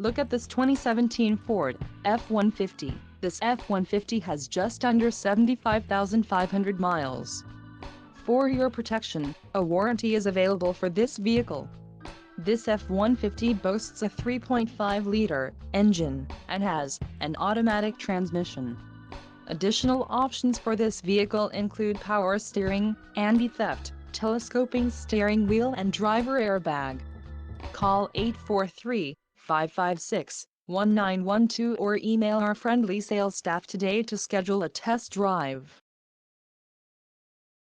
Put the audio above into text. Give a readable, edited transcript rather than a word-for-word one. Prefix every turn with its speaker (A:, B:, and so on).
A: Look at this 2017 Ford F-150. This F-150 has just under 75,500 miles. For your protection, a warranty is available for this vehicle. This F-150 boasts a 3.5-liter engine and has an automatic transmission. Additional options for this vehicle include power steering, anti-theft, telescoping steering wheel and driver airbag. Call 843-556-1912 or email our friendly sales staff today to schedule a test drive.